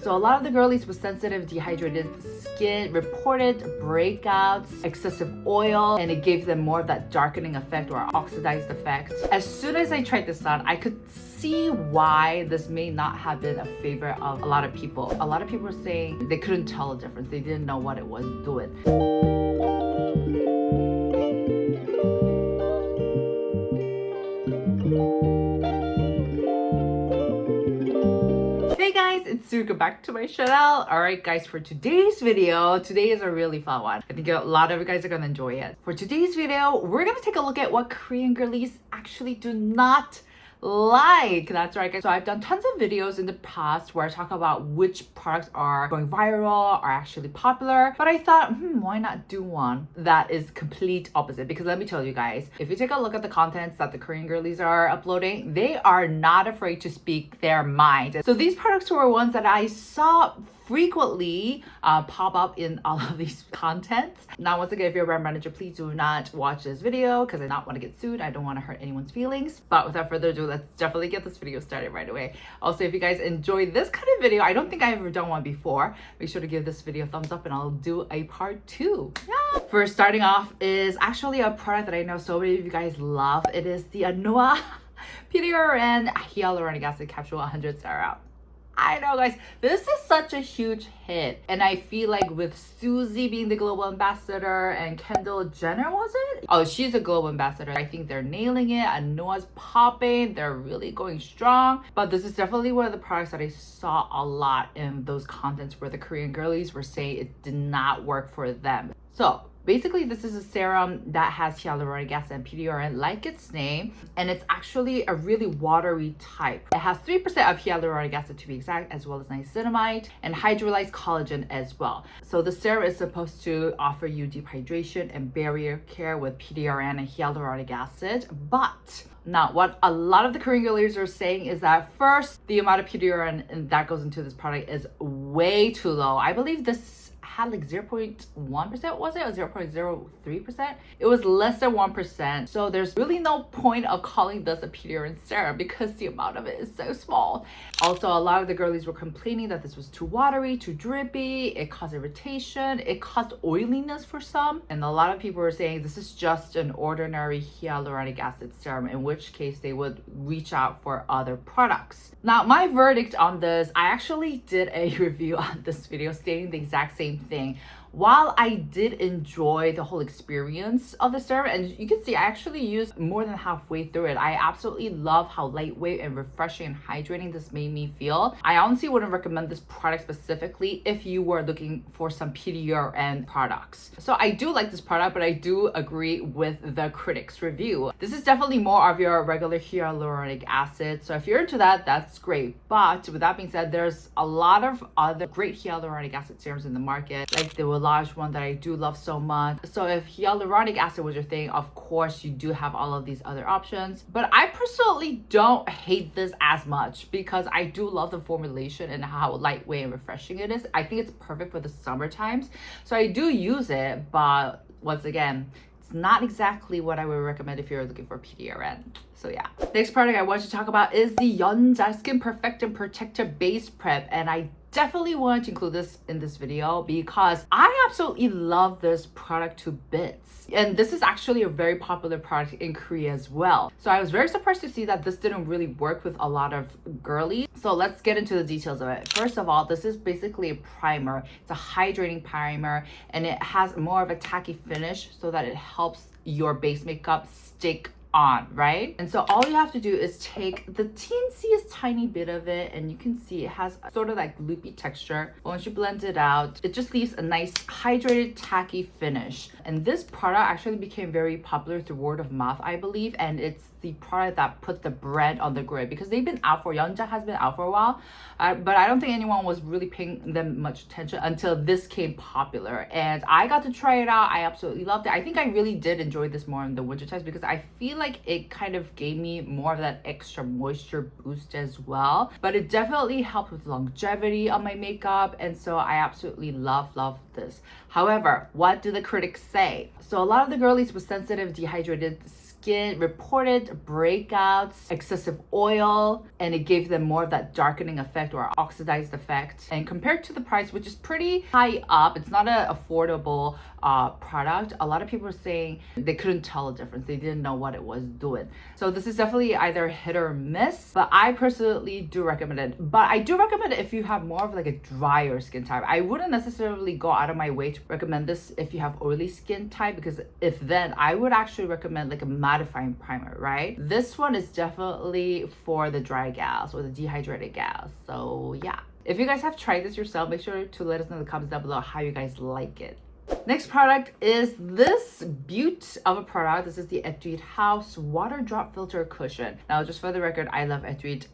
So a lot of the girlies with sensitive dehydrated skin reported breakouts, excessive oil, and it gave them more of that darkening effect or oxidized effect. As soon as I tried this on, I could see why this may not have been a favorite of a lot of people. A lot of people were saying they couldn't tell the difference. They didn't know what it was doing. Hey guys, it's Suga back to my channel. Alright guys, for today's video, today is a really fun one. I think a lot of you guys are gonna enjoy it. For today's video, we're gonna take a look at what Korean girlies actually do not like. That's right guys. So I've done tons of videos in the past where I talk about which products are going viral, are actually popular, but I thought, why not do one that is complete opposite? Because let me tell you guys, if you take a look at the contents that the Korean girlies are uploading, they are not afraid to speak their mind. So these products were ones that I saw frequently pop up in all of these contents. Now, once again, if you're a brand manager, please do not watch this video because I don't want to get sued. I don't want to hurt anyone's feelings. But without further ado, let's definitely get this video started right away. Also, if you guys enjoy this kind of video, I don't think I've ever done one before, make sure to give this video a thumbs up and I'll do a part 2. Yeah. First, starting off is actually a product that I know so many of you guys love. It is the Anua PDRN Hyaluronic Acid Capsule 100 Serum. I know guys, this is such a huge hit, and I feel like with Suzy being the global ambassador and Kendall Jenner, was it? Oh, she's a global ambassador. I think they're nailing it. Anua's popping. They're really going strong. But this is definitely one of the products that I saw a lot in those contents where the Korean girlies were saying it did not work for them. So basically, this is a serum that has hyaluronic acid and PDRN like its name, and it's actually a really watery type. It has 3% of hyaluronic acid to be exact, as well as niacinamide and hydrolyzed collagen as well. So the serum is supposed to offer you deep hydration and barrier care with PDRN and hyaluronic acid, but now, what a lot of the Korean girlies are saying is that first, the amount of PDRN that goes into this product is way too low. I believe this had like 0.1%, was it? Or 0.03%? It was less than 1%. So there's really no point of calling this a PDRN serum because the amount of it is so small. Also, a lot of the girlies were complaining that this was too watery, too drippy, it caused irritation, it caused oiliness for some. And a lot of people were saying this is just an ordinary hyaluronic acid serum, in which case they would reach out for other products. Now, my verdict on this, I actually did a review on this video stating the exact same thing. While I did enjoy the whole experience of the serum, and you can see I actually used more than halfway through it, I absolutely love how lightweight and refreshing and hydrating this made me feel. I honestly wouldn't recommend this product specifically if you were looking for some PDRN products. So I do like this product, but I do agree with the critics' review. This is definitely more of your regular hyaluronic acid. So if you're into that, that's great. But with that being said, there's a lot of other great hyaluronic acid serums in the market, like the large one that I do love so much. So if hyaluronic acid was your thing, of course you do have all of these other options, but I personally don't hate this as much because I do love the formulation and how lightweight and refreshing it is. I think it's perfect for the summer times, so I do use it, but once again, it's not exactly what I would recommend if you're looking for PDRN. So yeah. Next product I want to talk about is the Yunjac Skin Perfect and Protector Base Prep, and I definitely wanted to include this in this video because I absolutely love this product to bits. And this is actually a very popular product in Korea as well. So I was very surprised to see that this didn't really work with a lot of girlies. So let's get into the details of it. First of all, this is basically a primer. It's a hydrating primer, and it has more of a tacky finish so that it helps your base makeup stick on, right? And so all you have to do is take the teensiest tiny bit of it, and you can see it has sort of like loopy texture. Once you blend it out, it just leaves a nice hydrated tacky finish. And this product actually became very popular through word of mouth, I believe, and it's the product that put the brand on the grid because they've been out for, Yunjac has been out for a while, but I don't think anyone was really paying them much attention until this came popular. And I got to try it out. I absolutely loved it. I think I really did enjoy this more in the winter times because I feel like it kind of gave me more of that extra moisture boost as well, but it definitely helped with longevity on my makeup, and so I absolutely love this. However, what do the critics say? So a lot of the girlies with sensitive dehydrated skin skin reported breakouts, excessive oil, and it gave them more of that darkening effect or oxidized effect. And compared to the price, which is pretty high up, it's not an affordable product. A lot of people are saying they couldn't tell the difference. They didn't know what it was doing. So this is definitely either hit or miss, but I personally do recommend it. But I do recommend it if you have more of like a drier skin type. I wouldn't necessarily go out of my way to recommend this if you have oily skin type, because if then I would actually recommend like a mattifying primer, right? This one is definitely for the dry gals or the dehydrated gals. So yeah. If you guys have tried this yourself, make sure to let us know in the comments down below how you guys like it. Next product is this beaut of a product. This is the Etude House Water Drop Filter Cushion. Now, just for the record, I love Etude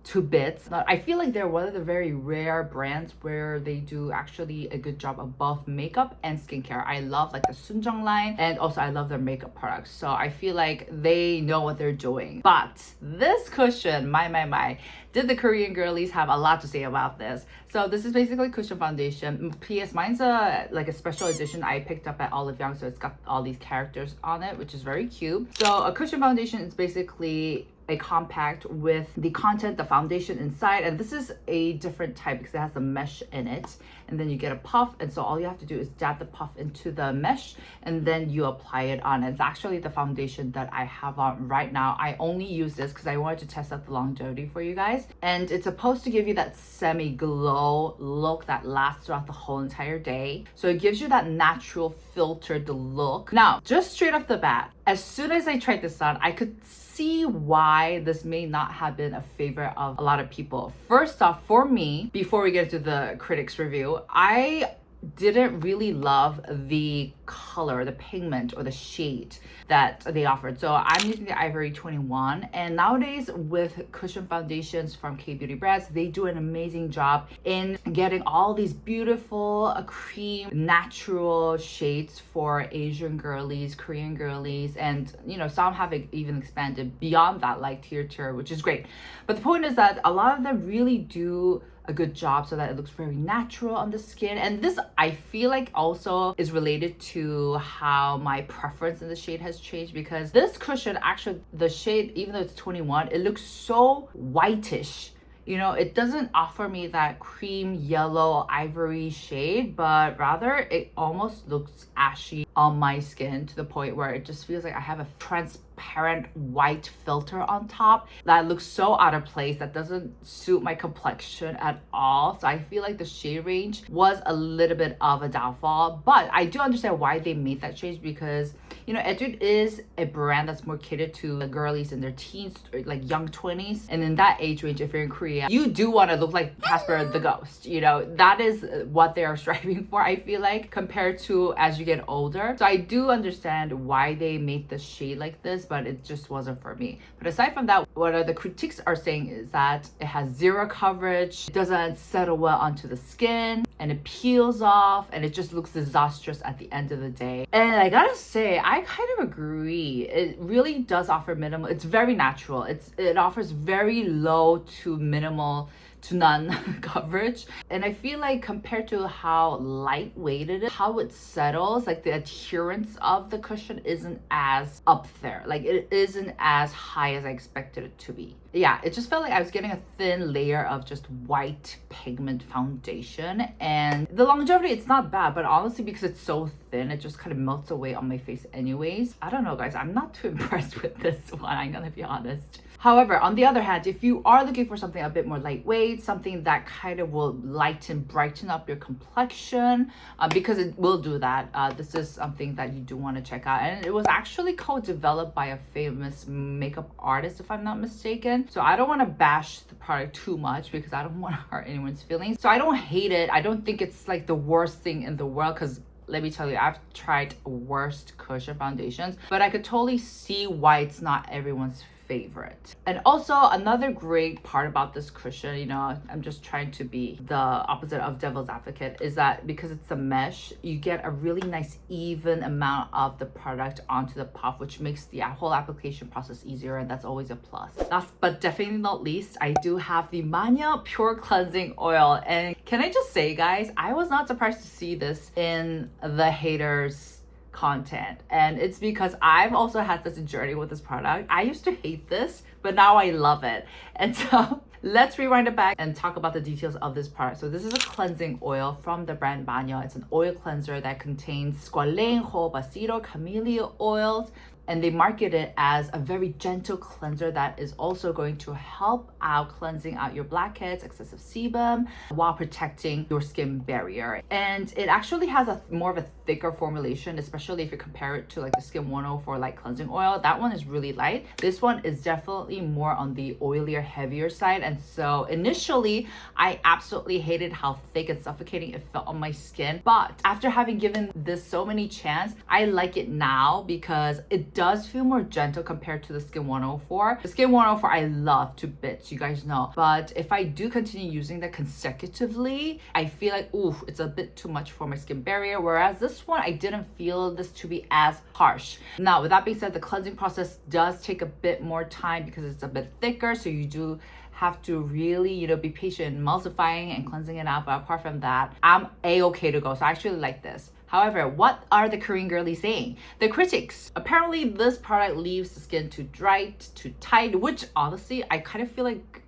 to bits. I feel like they're one of the very rare brands where they do actually a good job of both makeup and skincare. I love like the Yunjac line, and also I love their makeup products. So I feel like they know what they're doing. But this cushion, my, did the Korean girlies have a lot to say about this? So this is basically cushion foundation. P.S. Mine's like a special edition I picked up at Olive Young, so it's got all these characters on it, which is very cute. So a cushion foundation is basically a compact with the content, the foundation inside, and this is a different type because it has a mesh in it, and then you get a puff, and so all you have to do is dab the puff into the mesh and then you apply it on. It's actually the foundation that I have on right now. I only use this because I wanted to test out the longevity for you guys, and it's supposed to give you that semi-glow look that lasts throughout the whole entire day. So it gives you that natural filtered look. Now, just straight off the bat, as soon as I tried this on, I could see why this may not have been a favorite of a lot of people. First off, for me, before we get to the critics review, I didn't really love the color, the pigment or the shade that they offered. So I'm using the Ivory 21, and nowadays with cushion foundations from KBeauty brands, they do an amazing job in getting all these beautiful cream natural shades for Asian girlies, Korean girlies, and you know, some have even expanded beyond that, like tier, which is great. But the point is that a lot of them really do a good job so that it looks very natural on the skin. And this, I feel like, also is related to how my preference in the shade has changed, because this cushion, actually the shade, even though it's 21, it looks so whitish. You know, it doesn't offer me that cream yellow ivory shade, but rather it almost looks ashy on my skin to the point where it just feels like I have a transparent white filter on top that looks so out of place, that doesn't suit my complexion at all. So I feel like the shade range was a little bit of a downfall, but I do understand why they made that change, because you know, Etude is a brand that's more catered to the girlies in their teens, or like young 20s. And in that age range, if you're in Korea, you do want to look like Casper the Ghost. You know, that is what they are striving for, I feel like, compared to as you get older. So I do understand why they made the shade like this, but it just wasn't for me. But aside from that, what the critics are saying is that it has zero coverage, it doesn't settle well onto the skin, and it peels off, and it just looks disastrous at the end of the day. And I gotta say, I kind of agree. It really does offer minimal. It's very natural. It offers very low to minimal to none coverage, and I feel like compared to how lightweight it is, how it settles, like the adherence of the cushion isn't as up there. Like it isn't as high as I expected it to be. Yeah, it just felt like I was getting a thin layer of just white pigment foundation, and the longevity, it's not bad, but honestly, because it's so thin, it just kind of melts away on my face anyways. I don't know, guys, I'm not too impressed with this one, I'm gonna be honest. However, on the other hand, if you are looking for something a bit more lightweight, something that kind of will lighten, brighten up your complexion, because it will do that, this is something that you do want to check out. And it was actually co-developed by a famous makeup artist, if I'm not mistaken. So I don't want to bash the product too much because I don't want to hurt anyone's feelings. So I don't hate it. I don't think it's like the worst thing in the world, because let me tell you, I've tried worst cushion foundations, but I could totally see why it's not everyone's favorite. And also another great part about this cushion, you know, I'm just trying to be the opposite of devil's advocate, is that because it's a mesh, you get a really nice even amount of the product onto the puff, which makes the whole application process easier, and that's always a plus. Last but definitely not least, I do have the Manya Pure Cleansing Oil, and can I just say, guys, I was not surprised to see this in the haters content, and it's because I've also had such a journey with this product. I used to hate this, but now I love it. And so let's rewind it back and talk about the details of this product. So this is a cleansing oil from the brand Banyo. It's an oil cleanser that contains squalane, basito, camellia oils, and they market it as a very gentle cleanser that is also going to help out cleansing out your blackheads, excessive sebum, while protecting your skin barrier. And it actually has a more of a thicker formulation, especially if you compare it to like the Skin 104 light cleansing oil. That one is really light. This one is definitely more on the oilier, heavier side. And so initially, I absolutely hated how thick and suffocating it felt on my skin. But after having given this so many chances, I like it now because it does feel more gentle compared to the Skin 104. The Skin 104 I love to bits, you guys know. But if I do continue using that consecutively, I feel like, ooh, it's a bit too much for my skin barrier. Whereas this one, I didn't feel this to be as harsh. Now, with that being said, the cleansing process does take a bit more time because it's a bit thicker. So you do have to really, be patient in emulsifying and cleansing it out. But apart from that, I'm a-okay to go. So I actually like this. However, what are the Korean girlies saying? The critics. Apparently, this product leaves the skin too dry, too tight, which honestly, I kind of feel like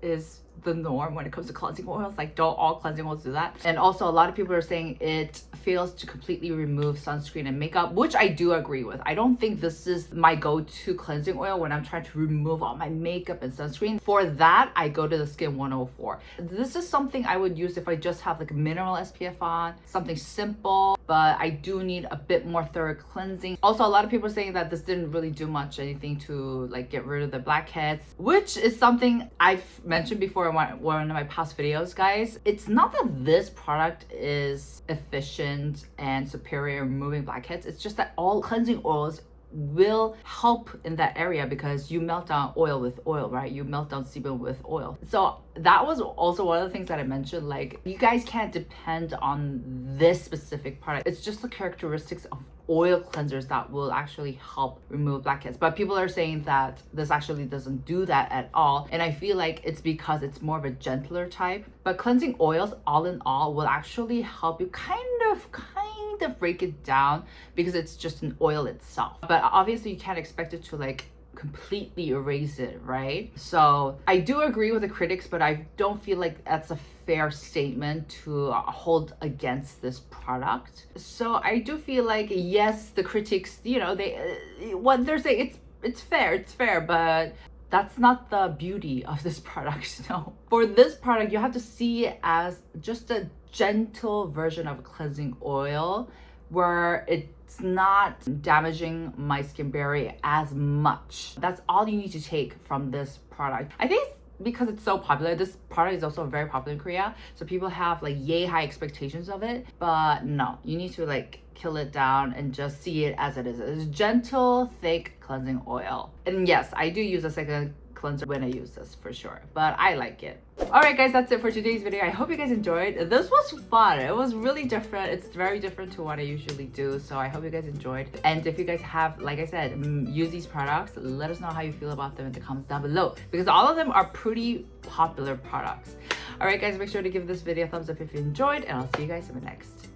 is the norm when it comes to cleansing oils. Like, don't all cleansing oils do that? And also, a lot of people are saying it fails to completely remove sunscreen and makeup, which I do agree with. I don't think this is my go-to cleansing oil when I'm trying to remove all my makeup and sunscreen. For that, I go to the Skin 104. This is something I would use if I just have like a minimal SPF on, something simple, but I do need a bit more thorough cleansing. Also, a lot of people are saying that this didn't really do anything to like get rid of the blackheads, which is something I've mentioned before in one of my past videos, guys. It's not that this product is efficient and superior in removing blackheads. It's just that all cleansing oils will help in that area because you melt down oil with oil, right? You melt down sebum with oil. So that was also one of the things that I mentioned. Like, you guys can't depend on this specific product. It's just the characteristics of oil cleansers that will actually help remove blackheads. But people are saying that this actually doesn't do that at all. And I feel like it's because it's more of a gentler type. But cleansing oils, all in all, will actually help you kind of break it down because it's just an oil itself. But obviously you can't expect it to like completely erase it, right? So I do agree with the critics, but I don't feel like that's a fair statement to hold against this product. So I do feel like, yes, the critics, what they're saying, it's fair, but that's not the beauty of this product. No. For this product, you have to see it as just a gentle version of a cleansing oil where it's not damaging my skin barrier as much. That's all you need to take from this product. I think it's because it's so popular. This product is also very popular in Korea, so people have like yay high expectations of it. But no, you need to like kill it down and just see it as it is. It's gentle, thick cleansing oil. And yes, I do use a second cleanser when I use this for sure, but I like it. Alright guys, that's it for today's video. I hope you guys enjoyed. This was fun. It was really different. It's very different to what I usually do, so I hope you guys enjoyed. And if you guys have, like I said, use these products, let us know how you feel about them in the comments down below, because all of them are pretty popular products. Alright guys, make sure to give this video a thumbs up if you enjoyed, and I'll see you guys in the next